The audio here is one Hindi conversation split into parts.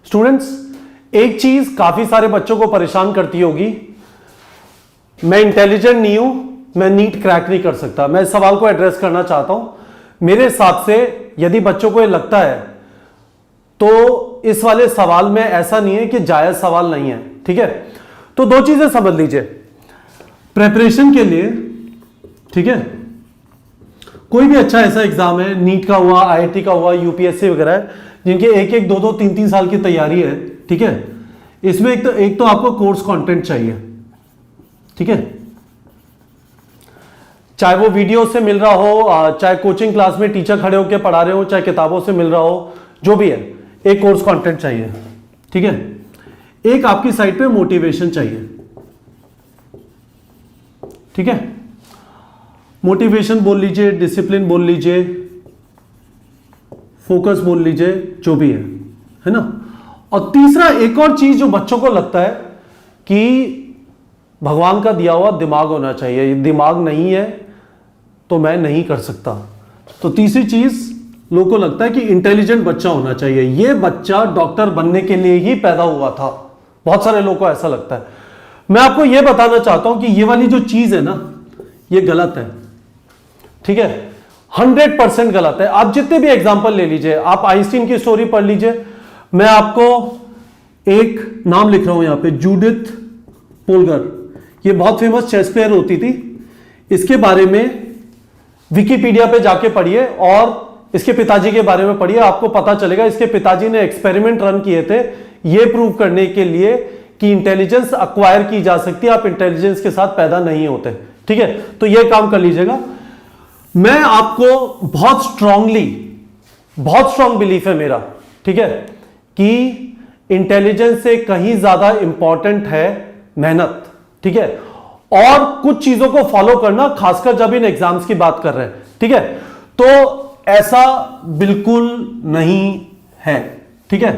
स्टूडेंट्स, एक चीज काफी सारे बच्चों को परेशान करती होगी, मैं इंटेलिजेंट नहीं हूं, मैं नीट क्रैक नहीं कर सकता। मैं इस सवाल को एड्रेस करना चाहता हूं। मेरे हिसाब से यदि बच्चों को ये लगता है तो इस वाले सवाल में ऐसा नहीं है कि जायज सवाल नहीं है, ठीक है। तो दो चीजें समझ लीजिए प्रेपरेशन के लिए, ठीक है। कोई भी अच्छा ऐसा एग्जाम है, नीट का हुआ, आईआईटी का हुआ, यूपीएससी वगैरह है, जिनके एक एक दो दो तीन तीन साल की तैयारी है, ठीक है। इसमें एक तो आपको कोर्स कंटेंट चाहिए, ठीक है। चाहे वो वीडियो से मिल रहा हो, चाहे कोचिंग क्लास में टीचर खड़े होकर पढ़ा रहे हो, चाहे किताबों से मिल रहा हो, जो भी है, एक कोर्स कंटेंट चाहिए, ठीक है। एक आपकी साइड पे मोटिवेशन चाहिए, ठीक है। मोटिवेशन बोल लीजिए, डिसिप्लिन बोल लीजिए, फोकस बोल लीजिए, जो भी है ना। और तीसरा एक और चीज जो बच्चों को लगता है कि भगवान का दिया हुआ दिमाग होना चाहिए, दिमाग नहीं है तो मैं नहीं कर सकता। तो तीसरी चीज लोगों को लगता है कि इंटेलिजेंट बच्चा होना चाहिए, ये बच्चा डॉक्टर बनने के लिए ही पैदा हुआ था। बहुत सारे लोगों को ऐसा लगता है। मैं आपको यह बताना चाहता हूं कि ये वाली जो चीज है ना, ये गलत है, ठीक है। 100% गलत है। आप जितने भी एग्जाम्पल ले लीजिए, आप आइंस्टीन की स्टोरी पढ़ लीजिए। मैं आपको एक नाम लिख रहा हूं यहां पे, जूडिथ पोलगर, ये बहुत फेमस चेस प्लेयर होती थी। इसके बारे में विकिपीडिया पे जाके पढ़िए और इसके पिताजी के बारे में पढ़िए, आपको पता चलेगा इसके पिताजी ने एक्सपेरिमेंट रन किए थे ये प्रूव करने के लिए कि इंटेलिजेंस अक्वायर की जा सकती है, आप इंटेलिजेंस के साथ पैदा नहीं होते, ठीक है। तो ये काम कर लीजिएगा। मैं आपको बहुत स्ट्रांग बिलीफ है मेरा, ठीक है, कि इंटेलिजेंस से कहीं ज्यादा इंपॉर्टेंट है मेहनत, ठीक है, और कुछ चीजों को फॉलो करना, खासकर जब इन एग्जाम्स की बात कर रहे हैं, ठीक है। तो ऐसा बिल्कुल नहीं है, ठीक है।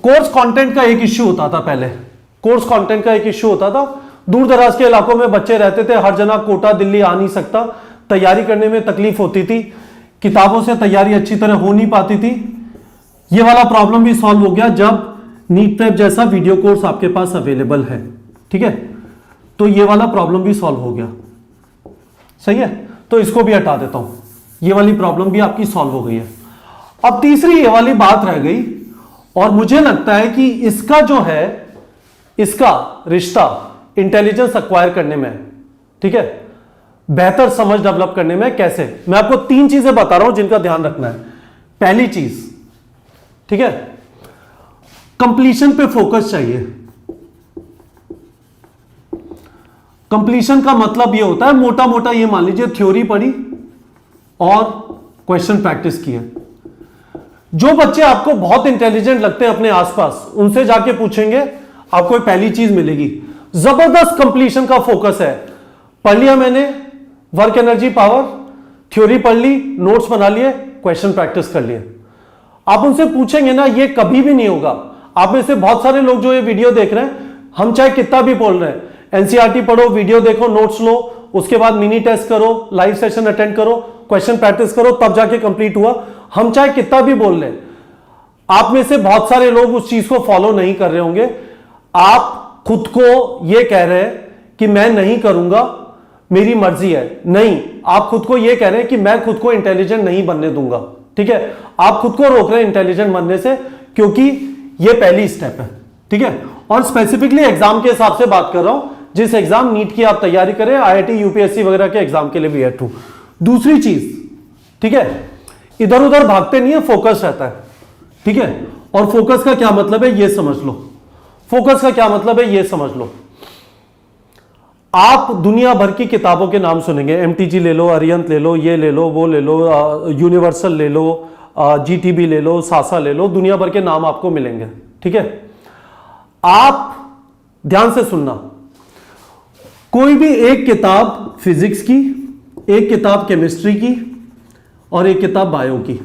कोर्स कंटेंट का एक इश्यू होता था पहले, कोर्स कंटेंट का एक इश्यू होता था। दूर दराज के इलाकों में बच्चे रहते थे, हर जना कोटा दिल्ली आ नहीं सकता, तैयारी करने में तकलीफ होती थी, किताबों से तैयारी अच्छी तरह हो नहीं पाती थी। यह वाला प्रॉब्लम भी सॉल्व हो गया जब नीट प्रेप जैसा वीडियो कोर्स आपके पास अवेलेबल है, ठीक है। तो यह वाला प्रॉब्लम भी सॉल्व हो गया, सही है। तो इसको भी हटा देता हूं, ये वाली प्रॉब्लम भी आपकी सॉल्व हो गई है। अब तीसरी ये वाली बात रह गई, और मुझे लगता है कि इसका जो है, इसका रिश्ता इंटेलिजेंस एक्वायर करने में, ठीक है, बेहतर समझ डेवलप करने में कैसे। मैं आपको तीन चीजें बता रहा हूं जिनका ध्यान रखना है। पहली चीज, ठीक है, कंप्लीशन पे फोकस चाहिए। कंप्लीशन का मतलब यह होता है, मोटा मोटा ये मान लीजिए थ्योरी पढ़ी और क्वेश्चन प्रैक्टिस किए। जो बच्चे आपको बहुत इंटेलिजेंट लगते हैं अपने आसपास, उनसे जाके पूछेंगे, आपको पहली चीज मिलेगी, जबरदस्त कंप्लीशन का फोकस है। पढ़ लिया मैंने, वर्क एनर्जी पावर, थ्योरी पढ़ ली, नोट्स बना लिए, क्वेश्चन प्रैक्टिस कर लिए। आप उनसे पूछेंगे ना, ये कभी भी नहीं होगा। आप में से बहुत सारे लोग जो ये वीडियो देख रहे हैं, हम चाहे कितना भी बोल रहे हैं, एनसीईआरटी पढ़ो, वीडियो देखो, नोट्स लो, उसके बाद मिनी टेस्ट करो, लाइव सेशन अटेंड करो, क्वेश्चन प्रैक्टिस करो, तब जाके कंप्लीट हुआ। हम चाहे कितना भी बोल लें, आप में से बहुत सारे लोग उस चीज को फॉलो नहीं कर रहे होंगे। आप खुद को यह कह रहे हैं कि मैं नहीं करूंगा, मेरी मर्जी है। नहीं, आप खुद को यह कह रहे हैं कि मैं खुद को इंटेलिजेंट नहीं बनने दूंगा, ठीक है। आप खुद को रोक रहे हैं इंटेलिजेंट बनने से, क्योंकि यह पहली स्टेप है, ठीक है। और स्पेसिफिकली एग्जाम के हिसाब से बात कर रहा हूं, जिस एग्जाम नीट की आप तैयारी करें, आईआईटी यूपीएससी वगैरह के एग्जाम के लिए भी है ट्रू। दूसरी चीज, ठीक है, इधर उधर भागते नहीं है, फोकस रहता है, ठीक है। और फोकस का क्या मतलब है ये समझ लो। फोकस का क्या मतलब है ये समझ लो। आप दुनिया भर की किताबों के नाम सुनेंगे, एमटीजी ले लो, अरिहंत ले लो, ये ले लो, वो ले लो, यूनिवर्सल ले लो, जीटीबी ले लो, सासा ले लो, दुनिया भर के नाम आपको मिलेंगे, ठीक है। आप ध्यान से सुनना, कोई भी एक किताब फिजिक्स की, एक किताब केमिस्ट्री की और एक किताब बायो की,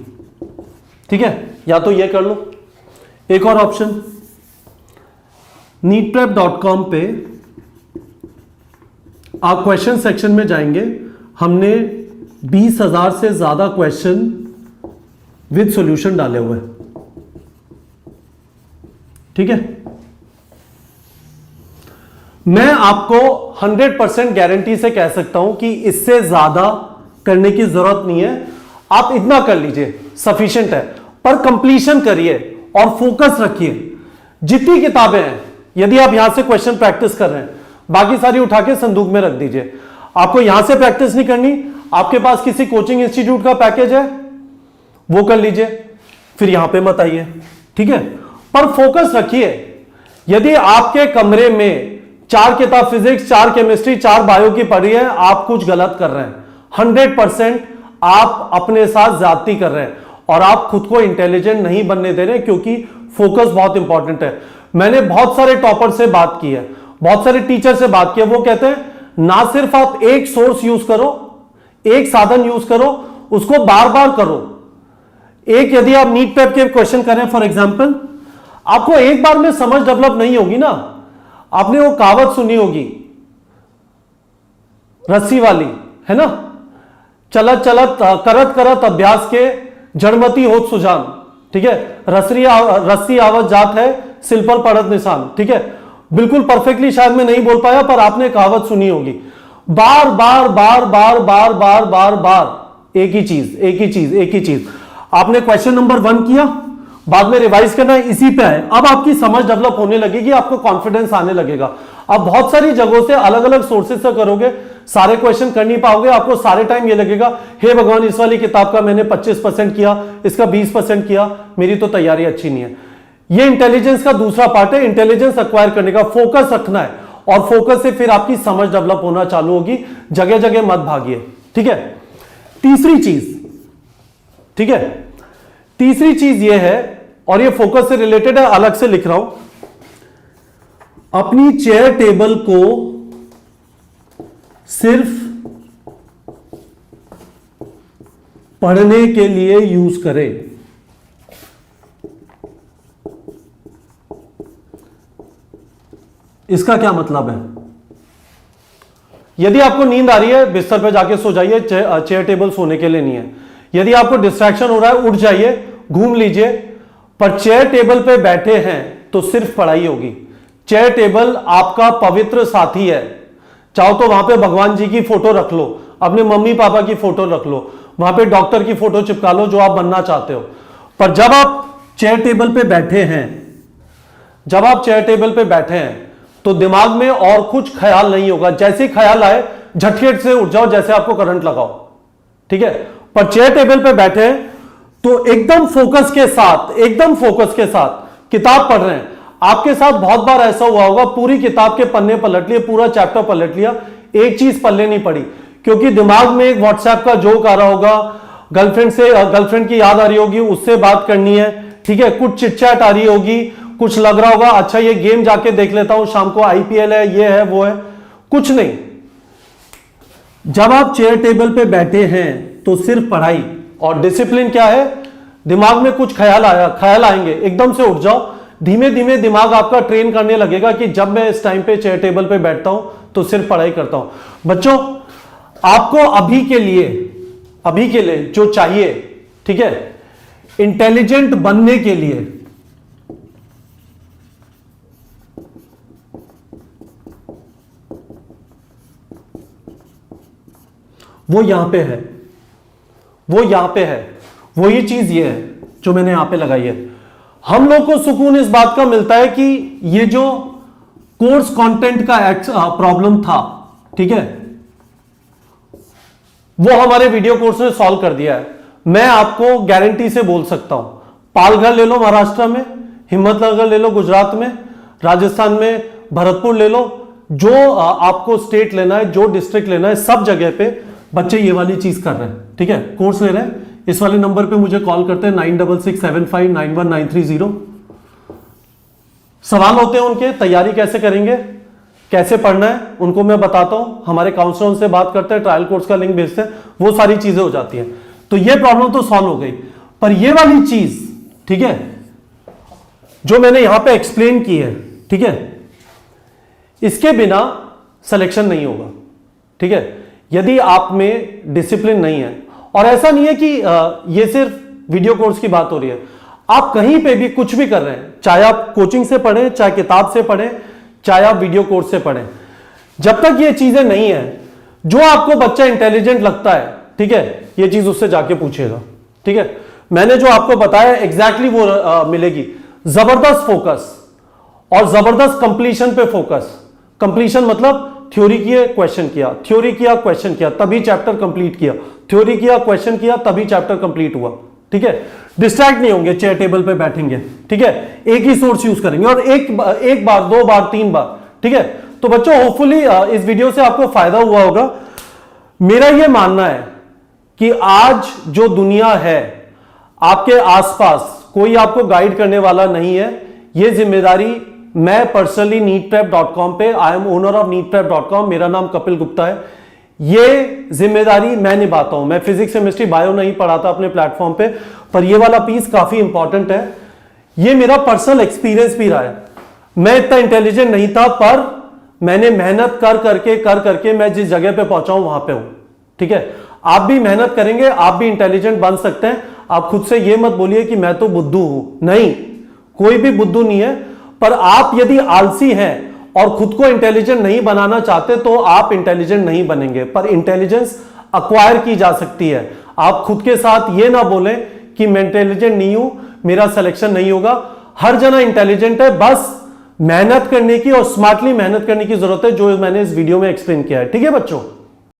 ठीक है। या तो ये कर लो। एक और ऑप्शन, neetprep.com पे आप क्वेश्चन सेक्शन में जाएंगे, हमने 20,000 से ज्यादा क्वेश्चन विद सॉल्यूशन डाले हुए हैं, ठीक है। मैं आपको 100% गारंटी से कह सकता हूं कि इससे ज्यादा करने की जरूरत नहीं है, आप इतना कर लीजिए सफिशिएंट है। पर कंप्लीशन करिए और फोकस रखिए। जितनी किताबें हैं, यदि आप यहां से क्वेश्चन प्रैक्टिस कर रहे हैं, बाकी सारी उठा के संदूक में रख दीजिए। आपको यहां से प्रैक्टिस नहीं करनी, आपके पास किसी कोचिंग इंस्टीट्यूट का पैकेज है वो कर लीजिए, फिर यहां पे मत आइए, ठीक है। पर फोकस रखिए। यदि आपके कमरे में 4 किताब फिजिक्स, 4 केमिस्ट्री, 4 बायो की पढ़ी है, आप कुछ गलत कर रहे हैं। 100% आप अपने साथ ज्यादती कर रहे हैं और आप खुद को इंटेलिजेंट नहीं बनने दे रहे, क्योंकि फोकस बहुत इंपॉर्टेंट है। मैंने बहुत सारे टॉपर से बात की है, बहुत सारे टीचर से बात की है, वो कहते हैं ना सिर्फ आप एक सोर्स यूज करो, एक साधन यूज करो, उसको बार बार करो। एक यदि आप नीट पेप के क्वेश्चन करें फॉर एग्जांपल, आपको एक बार में समझ डेवलप नहीं होगी ना। आपने वो कहावत सुनी होगी रस्सी वाली, है ना, चलत चलत करत करत अभ्यास के जड़मती होत सुजान, ठीक है। रस्सी आवत जात है, सिल पर पड़त निशान, ठीक है। बिल्कुल परफेक्टली शायद मैं नहीं बोल पाया, पर आपने कहावत सुनी होगी। बार बार बार बार बार बार बार बार एक ही चीज, एक ही चीज, एक ही चीज। आपने क्वेश्चन नंबर 1 किया, बाद में रिवाइज करना है, इसी पे है। अब आपकी समझ डेवलप होने लगेगी, आपको कॉन्फिडेंस आने लगेगा। आप बहुत सारी जगहों से, अलग अलग सोर्सेज से करोगे, सारे क्वेश्चन कर नहीं पाओगे। आपको सारे टाइम ये लगेगा, हे भगवान, इस वाली किताब का मैंने 25% किया, इसका 20% किया, मेरी तो तैयारी अच्छी नहीं है। ये इंटेलिजेंस का दूसरा पार्ट है, इंटेलिजेंस एक्वायर करने का। फोकस रखना है और फोकस से फिर आपकी समझ डेवलप होना चालू होगी। जगह जगह मत भागिए, ठीक है। तीसरी चीज, ठीक है, तीसरी चीज ये है, और ये फोकस से रिलेटेड है, अलग से लिख रहा हूं। अपनी चेयर टेबल को सिर्फ पढ़ने के लिए यूज करें। इसका क्या मतलब है? यदि आपको नींद आ रही है, बिस्तर पे जाके सो जाइए, चेयर टेबल सोने के लिए नहीं है। यदि आपको डिस्ट्रैक्शन हो रहा है, उठ जाइए, घूम लीजिए, पर चेयर टेबल पे बैठे हैं तो सिर्फ पढ़ाई होगी। चेयर टेबल आपका पवित्र साथी है। चाहो तो वहां पे भगवान जी की फोटो रख लो, अपने मम्मी पापा की फोटो रख लो, वहां पे डॉक्टर की फोटो चिपका लो, जो आप बनना चाहते हो। पर जब आप चेयर टेबल पे बैठे हैं, जब आप चेयर टेबल पे बैठे हैं, तो दिमाग में और कुछ ख्याल नहीं होगा। जैसे ख्याल आए, झटके से उठ जाओ, जैसे आपको करंट लगाओ, ठीक है। पर चेयर टेबल पे बैठे हैं तो एकदम फोकस के साथ, एकदम फोकस के साथ किताब पढ़ रहे हैं। आपके साथ बहुत बार ऐसा हुआ होगा, पूरी किताब के पन्ने पलट लिए, पूरा चैप्टर पलट लिया, एक चीज पल्ले नहीं पड़ी, क्योंकि दिमाग में एक व्हाट्सएप का जोक आ रहा होगा, गर्लफ्रेंड की याद आ रही होगी, उससे बात करनी है, ठीक है, कुछ चिटचैट आ रही होगी, कुछ लग रहा होगा अच्छा ये गेम जाके देख लेता हूं, शाम को आईपीएल है, ये है, वो है, कुछ नहीं। जब आप चेयर टेबल पे बैठे हैं तो सिर्फ पढ़ाई। और डिसिप्लिन क्या है? दिमाग में कुछ ख्याल आएंगे, एकदम से उठ जाओ, धीमे धीमे दिमाग आपका ट्रेन करने लगेगा कि जब मैं इस टाइम पे चेयर टेबल पे बैठता हूं तो सिर्फ पढ़ाई करता हूं। बच्चों, आपको अभी के लिए जो चाहिए, ठीक है, इंटेलिजेंट बनने के लिए, वो यहां पे है, वो यहां पे है, वो ये चीज ये है जो मैंने यहां पे लगाई है। हम लोग को सुकून इस बात का मिलता है कि ये जो कोर्स कंटेंट का प्रॉब्लम था, ठीक है, वो हमारे वीडियो कोर्स ने सॉल्व कर दिया है। मैं आपको गारंटी से बोल सकता हूं, पालघर ले लो महाराष्ट्र में, हिम्मतनगर ले लो गुजरात में, राजस्थान में भरतपुर ले लो, जो आपको स्टेट लेना है, जो डिस्ट्रिक्ट लेना है, सब जगह पे बच्चे ये वाली चीज कर रहे हैं, ठीक है, कोर्स ले रहे हैं। इस वाले नंबर पे मुझे कॉल करते हैं 9667591930। सवाल होते हैं उनके, तैयारी कैसे करेंगे, कैसे पढ़ना है, उनको मैं बताता हूं, हमारे काउंसलर उनसे बात करते हैं, ट्रायल कोर्स का लिंक भेजते हैं, वो सारी चीजें हो जाती हैं। तो ये प्रॉब्लम तो सॉल्व हो गई। पर ये वाली चीज, ठीक है, जो मैंने यहां पे एक्सप्लेन की है, ठीक है, इसके बिना सिलेक्शन नहीं होगा, ठीक है। यदि आप में डिसिप्लिन नहीं है, और ऐसा नहीं है कि ये सिर्फ वीडियो कोर्स की बात हो रही है, आप कहीं पे भी कुछ भी कर रहे हैं, चाहे आप कोचिंग से पढ़ें, चाहे किताब से पढ़ें, चाहे आप वीडियो कोर्स से पढ़ें, जब तक ये चीजें नहीं है, जो आपको बच्चा इंटेलिजेंट लगता है, ठीक है, ये चीज उससे जाके पूछेगा, ठीक है। मैंने जो आपको बताया एग्जैक्टली वो मिलेगी। जबरदस्त फोकस और जबरदस्त कंप्लीशन पे फोकस। कंप्लीशन मतलब थ्योरी किया, क्वेश्चन किया, थ्योरी किया, क्वेश्चन किया, तभी चैप्टर कंप्लीट किया, थ्योरी किया, क्वेश्चन किया, तभी चैप्टर कंप्लीट हुआ, ठीक है। डिस्ट्रैक्ट नहीं होंगे, चेयर टेबल पे बैठेंगे, ठीक है, एक ही सोर्स यूज करेंगे और एक बार, दो बार, तीन बार, ठीक है। तो बच्चों होपफुली इस वीडियो से आपको फायदा हुआ होगा। मेरा यह मानना है कि आज जो दुनिया है, आपके आसपास कोई आपको गाइड करने वाला नहीं है। यह जिम्मेदारी मैं पर्सनली neetprep.com पे, I am owner of neetprep.com, मेरा नाम कपिल गुप्ता है, ये जिम्मेदारी मैं निभाता हूं। मैं फिजिक्स, केमिस्ट्री, बायो नहीं पढ़ाता अपने प्लेटफॉर्म पे, पर ये वाला पीस काफी इंपॉर्टेंट है। ये मेरा पर्सनल एक्सपीरियंस भी रहा है। मैं इतना इंटेलिजेंट नहीं था, पर मैंने मेहनत कर करके मैं जिस जगह पे पहुंचा हूं वहां पे हूं, ठीक है। आप भी मेहनत करेंगे, आप भी इंटेलिजेंट बन सकते हैं। आप खुद से ये मत बोलिए कि मैं तो बुद्धू हूं, नहीं, कोई भी बुद्धू नहीं है। पर आप यदि आलसी हैं और खुद को इंटेलिजेंट नहीं बनाना चाहते तो आप इंटेलिजेंट नहीं बनेंगे। पर इंटेलिजेंस अक्वायर की जा सकती है। आप खुद के साथ ये ना बोलें कि मैं इंटेलिजेंट नहीं हूं, मेरा सिलेक्शन नहीं होगा। हर जना इंटेलिजेंट है, बस मेहनत करने की और स्मार्टली मेहनत करने की जरूरत है, जो मैंने इस वीडियो में एक्सप्लेन किया है, ठीक है बच्चों।